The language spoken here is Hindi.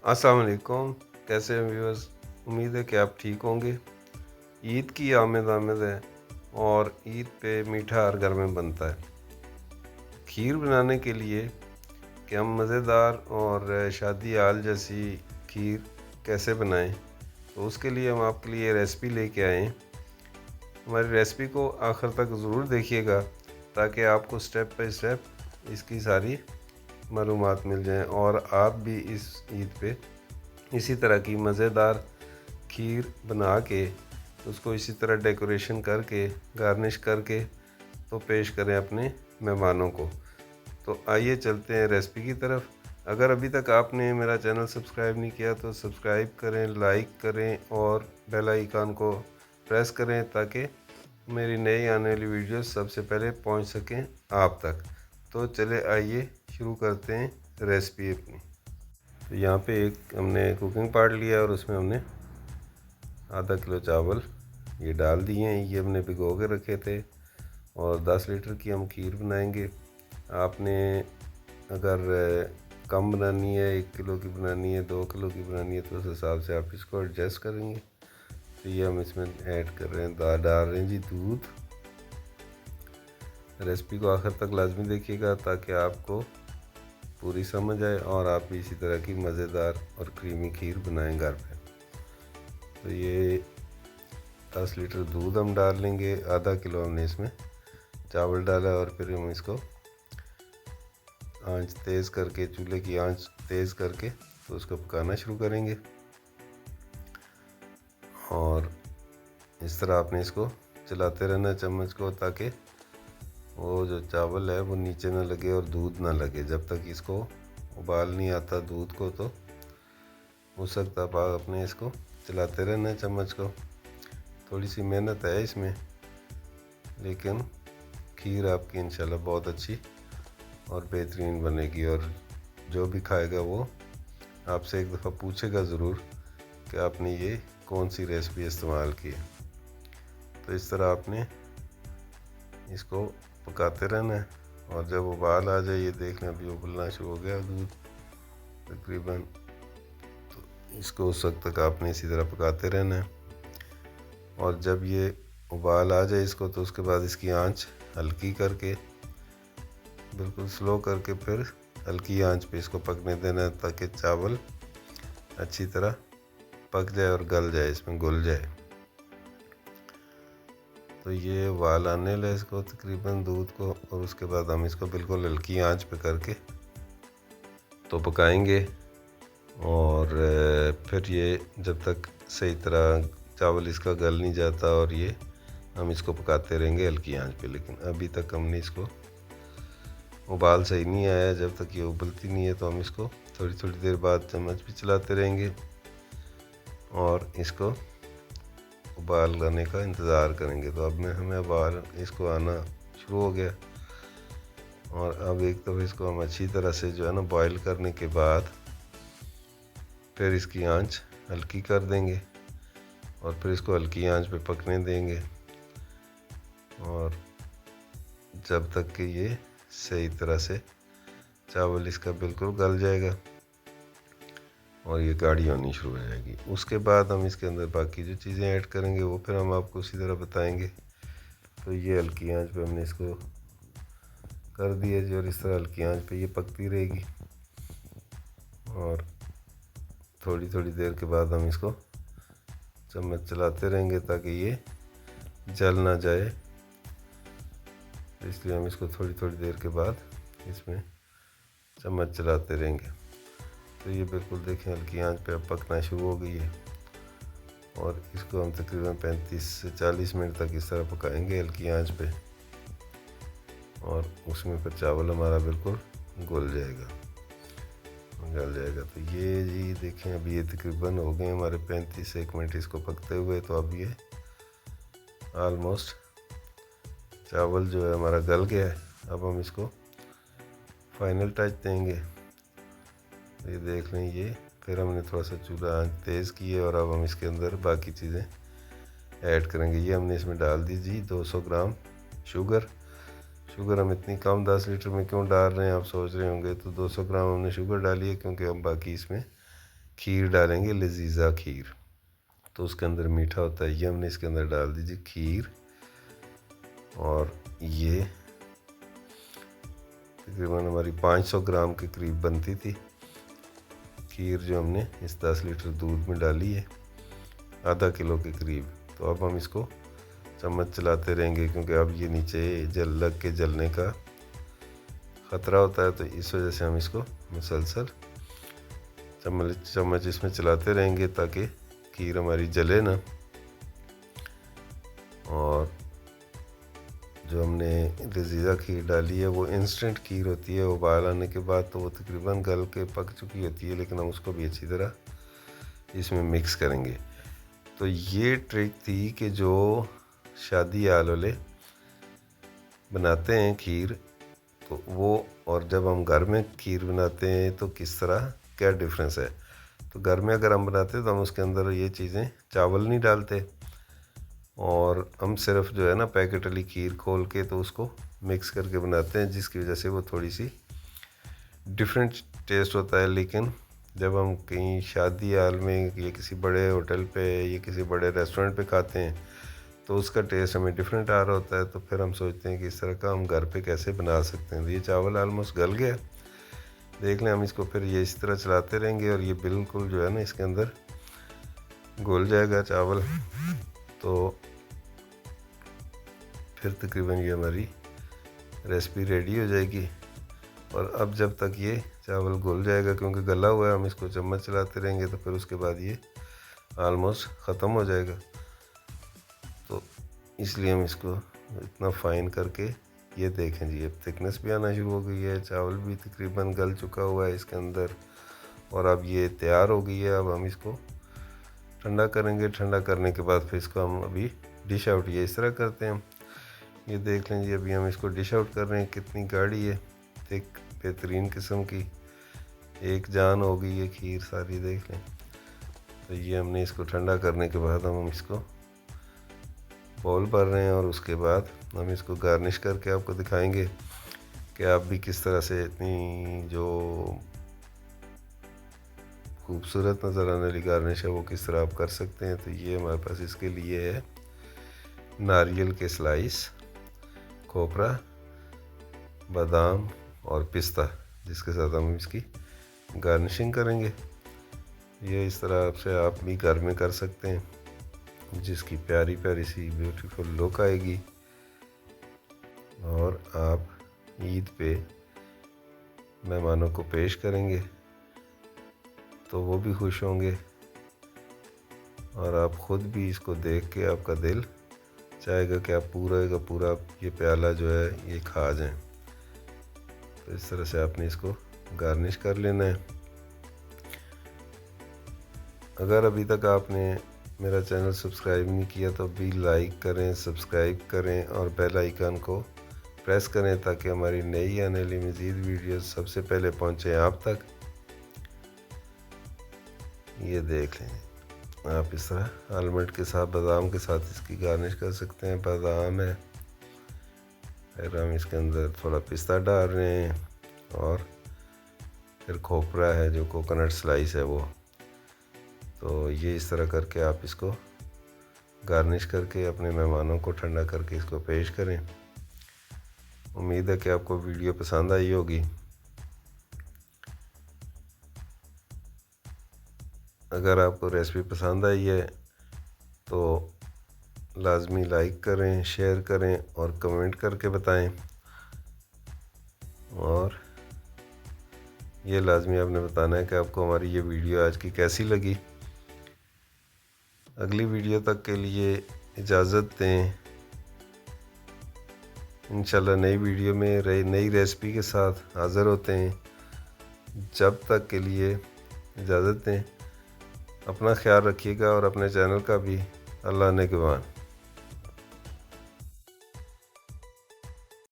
अस्सलाम वालेकुम। कैसे हैं व्यूअर्स? उम्मीद है कि आप ठीक होंगे। ईद की आमद आमद है और ईद पे मीठा हर घर में बनता है। खीर बनाने के लिए कि हम मज़ेदार और शादी हाल जैसी खीर कैसे बनाएं, तो उसके लिए हम आपके लिए रेसिपी लेके आए हैं। हमारी रेसिपी को आखिर तक ज़रूर देखिएगा ताकि आपको स्टेप बाय स्टेप इसकी सारी मालूमात मिल जाएं और आप भी इस ईद पे इसी तरह की मज़ेदार खीर बना के उसको इसी तरह डेकोरेशन करके गार्निश करके तो पेश करें अपने मेहमानों को। तो आइए चलते हैं रेसिपी की तरफ। अगर अभी तक आपने मेरा चैनल सब्सक्राइब नहीं किया तो सब्सक्राइब करें, लाइक करें और बेल आइकन को प्रेस करें ताकि मेरी नई आने वाली वीडियोस सबसे पहले पहुंच सकें आप तक। तो चले आइए शुरू करते हैं रेसिपी अपनी। तो यहाँ पे एक हमने कुकिंग पार्ट लिया और उसमें हमने आधा किलो चावल ये डाल दिए हैं। ये हमने भिगो के रखे थे और 10 लीटर की हम खीर बनाएंगे। आपने अगर कम बनानी है, 1 किलो की बनानी है, 2 किलो की बनानी है, तो उस हिसाब से आप इसको एडजस्ट करेंगे। तो ये हम इसमें ऐड कर रहे हैं, डाल रहे हैं जी दूध। रेसिपी को आखिर तक लाजमी देखिएगा ताकि आपको पूरी समझ आए और आप भी इसी तरह की मज़ेदार और क्रीमी खीर बनाएं घर पे। तो ये 10 लीटर दूध हम डाल लेंगे। आधा किलो हमने इसमें चावल डाला और फिर हम इसको आंच तेज़ करके, चूल्हे की आंच तेज़ करके तो उसको पकाना शुरू करेंगे। और इस तरह आपने इसको चलाते रहना चम्मच को ताकि वो जो चावल है वो नीचे ना लगे और दूध ना लगे। जब तक इसको उबाल नहीं आता दूध को तो उस वक्त आप अपने इसको चलाते रहना चम्मच को। थोड़ी सी मेहनत है इसमें, लेकिन खीर आपकी इंशाल्लाह बहुत अच्छी और बेहतरीन बनेगी और जो भी खाएगा वो आपसे एक दफ़ा पूछेगा ज़रूर कि आपने ये कौन सी रेसिपी इस्तेमाल की है। तो इस तरह आपने इसको पकाते रहना है और जब उबाल आ जाए, ये देख लें अभी उबलना शुरू हो गया दूध तकरीबन, तो इसको उस वक्त तक आपने इसी तरह पकाते रहना है। और जब ये उबाल आ जाए इसको, तो उसके बाद इसकी आंच हल्की करके, बिल्कुल स्लो करके, फिर हल्की आंच पे इसको पकने देना है ताकि चावल अच्छी तरह पक जाए और गल जाए, इसमें घुल जाए। तो ये उबाल आने लगे इसको तकरीबन दूध को, और उसके बाद हम इसको बिल्कुल हल्की आंच पे करके तो पकाएंगे। और फिर ये जब तक सही तरह चावल इसका गल नहीं जाता और ये हम इसको पकाते रहेंगे हल्की आंच पे। लेकिन अभी तक हमने इसको उबाल सही नहीं आया। जब तक ये उबलती नहीं है तो हम इसको थोड़ी थोड़ी देर बाद चम्मच भी चलाते रहेंगे और इसको उबाल आने का इंतज़ार करेंगे। तो अब में हमें उबाल इसको आना शुरू हो गया और अब एक दफ़ा इसको हम अच्छी तरह से जो है ना बॉईल करने के बाद फिर इसकी आंच हल्की कर देंगे और फिर इसको हल्की आंच पे पकने देंगे और जब तक कि ये सही तरह से चावल इसका बिल्कुल गल जाएगा और ये गाढ़ी होनी शुरू हो जाएगी। उसके बाद हम इसके अंदर बाकी जो चीज़ें ऐड करेंगे वो फिर हम आपको उसी तरह बताएंगे। तो ये हल्की आंच पे हमने इसको कर दिया जी और इस तरह हल्की आंच पे ये पकती रहेगी और थोड़ी थोड़ी देर के बाद हम इसको चम्मच चलाते रहेंगे ताकि ये जल ना जाए। इसलिए हम इसको थोड़ी थोड़ी देर के बाद इसमें चम्मच चलाते रहेंगे। तो ये बिल्कुल देखें हल्की आंच पे अब पकना शुरू हो गई है और इसको हम तकरीबन 35 से 40 मिनट तक इस तरह पकाएंगे हल्की आंच पे और उसमें फिर चावल हमारा बिल्कुल गल जाएगा। तो ये जी देखें अभी ये तकरीबन हो गए हमारे 35 से 1 मिनट इसको पकते हुए। तो अब ये ऑलमोस्ट चावल जो है हमारा गल गया है। अब हम इसको फाइनल टच देंगे। ये देख लें, ये फिर हमने थोड़ा सा चूल्हा आंच तेज़ की है और अब हम इसके अंदर बाकी चीज़ें ऐड करेंगे। ये हमने इसमें डाल दी जी 200 ग्राम शुगर। शुगर हम इतनी कम 10 लीटर में क्यों डाल रहे हैं आप सोच रहे होंगे। तो 200 ग्राम हमने शुगर डाली है क्योंकि हम बाकी इसमें खीर डालेंगे, लजीज़ा खीर। तो उसके अंदर मीठा होता है, ये हमने इसके अंदर डाल दीजिए खीर। और ये तकरीबन हमारी 500 ग्राम के करीब बनती थी खीर, जो हमने इस 10 लीटर दूध में डाली है, आधा किलो के करीब। तो अब हम इसको चम्मच चलाते रहेंगे, क्योंकि अब ये नीचे लग के जलने का ख़तरा होता है। तो इस वजह से हम इसको मुसलसल चम्मच इसमें चलाते रहेंगे ताकि खीर हमारी जले ना। और जो हमने लजीज़ा खीर डाली है वो इंस्टेंट खीर होती है, उबाल आने के बाद तो वो तकरीबन गल के पक चुकी होती है, लेकिन हम उसको भी अच्छी तरह इसमें मिक्स करेंगे। तो ये ट्रिक थी कि जो शादी वाले बनाते हैं खीर, तो वो और जब हम घर में खीर बनाते हैं तो किस तरह क्या डिफरेंस है। तो घर में अगर हम बनाते हैं तो हम उसके अंदर ये चीज़ें चावल नहीं डालते, और हम सिर्फ जो है ना पैकेट वाली खीर खोल के तो उसको मिक्स करके बनाते हैं, जिसकी वजह से वो थोड़ी सी डिफरेंट टेस्ट होता है। लेकिन जब हम कहीं शादी हाल में या किसी बड़े होटल पे या किसी बड़े रेस्टोरेंट पे खाते हैं तो उसका टेस्ट हमें डिफरेंट आ रहा होता है। तो फिर हम सोचते हैं कि इस तरह का हम घर पे कैसे बना सकते हैं। तो ये चावल आलमोस्ट गल गया, देख लें। हम इसको फिर ये इस तरह चलाते रहेंगे और ये बिल्कुल जो है ना इसके अंदर घुल जाएगा चावल। तो फिर तकरीबन ये हमारी रेसिपी रेडी हो जाएगी। और अब जब तक ये चावल घुल जाएगा, क्योंकि गला हुआ है, हम इसको चम्मच चलाते रहेंगे तो फिर उसके बाद ये आलमोस्ट ख़त्म हो जाएगा। तो इसलिए हम इसको इतना फाइन करके, ये देखें जी अब थिकनेस भी आना शुरू हो गई है, चावल भी तकरीबन गल चुका हुआ है इसके अंदर, और अब ये तैयार हो गई है। अब हम इसको ठंडा करेंगे। ठंडा करने के बाद फिर इसको हम अभी डिश आउट ये इस तरह करते हैं। ये देख लें जी, अभी हम इसको डिश आउट कर रहे हैं। कितनी गाढ़ी है, थिक बेहतरीन किस्म की, एक जान हो गई है खीर सारी, देख लें। तो ये हमने इसको ठंडा करने के बाद हम इसको बाउल भर रहे हैं, और उसके बाद हम इसको गार्निश करके आपको दिखाएंगे कि आप भी किस तरह से इतनी जो खूबसूरत नज़र आने वाली गार्निश है वो किस तरह आप कर सकते हैं। तो ये हमारे पास इसके लिए है नारियल के स्लाइस, खोपरा, बादाम और पिस्ता, जिसके साथ हम इसकी गार्निशिंग करेंगे। ये इस तरह से आप भी घर में कर सकते हैं, जिसकी प्यारी प्यारी सी ब्यूटीफुल लुक आएगी। और आप ईद पे मेहमानों को पेश करेंगे तो वो भी खुश होंगे, और आप ख़ुद भी इसको देख के आपका दिल चाहेगा कि आप पूरा का पूरा ये प्याला जो है ये खा जाएं। तो इस तरह से आपने इसको गार्निश कर लेना है। अगर अभी तक आपने मेरा चैनल सब्सक्राइब नहीं किया तो भी लाइक करें, सब्सक्राइब करें और बेल आइकन को प्रेस करें, ताकि हमारी नई आने वाली मज़ीद वीडियोस सबसे पहले पहुंचे आप तक। ये देख लें, आप इस तरह आलमंड के साथ, बादाम के साथ इसकी गार्निश कर सकते हैं। बादाम है, फिर हम इसके अंदर थोड़ा पिस्ता डाल रहे हैं, और फिर खोपरा है जो कोकोनट स्लाइस है वो। तो ये इस तरह करके आप इसको गार्निश करके अपने मेहमानों को ठंडा करके इसको पेश करें। उम्मीद है कि आपको वीडियो पसंद आई होगी। अगर आपको रेसिपी पसंद आई है तो लाजमी लाइक करें, शेयर करें और कमेंट करके बताएं। और ये लाजमी आपने बताना है कि आपको हमारी ये वीडियो आज की कैसी लगी। अगली वीडियो तक के लिए इजाज़त दें। इंशाल्लाह नई वीडियो में नई रेसिपी के साथ हाज़िर होते हैं। जब तक के लिए इजाज़त दें। अपना ख्याल रखिएगा और अपने चैनल का भी। अल्लाह ने गवान।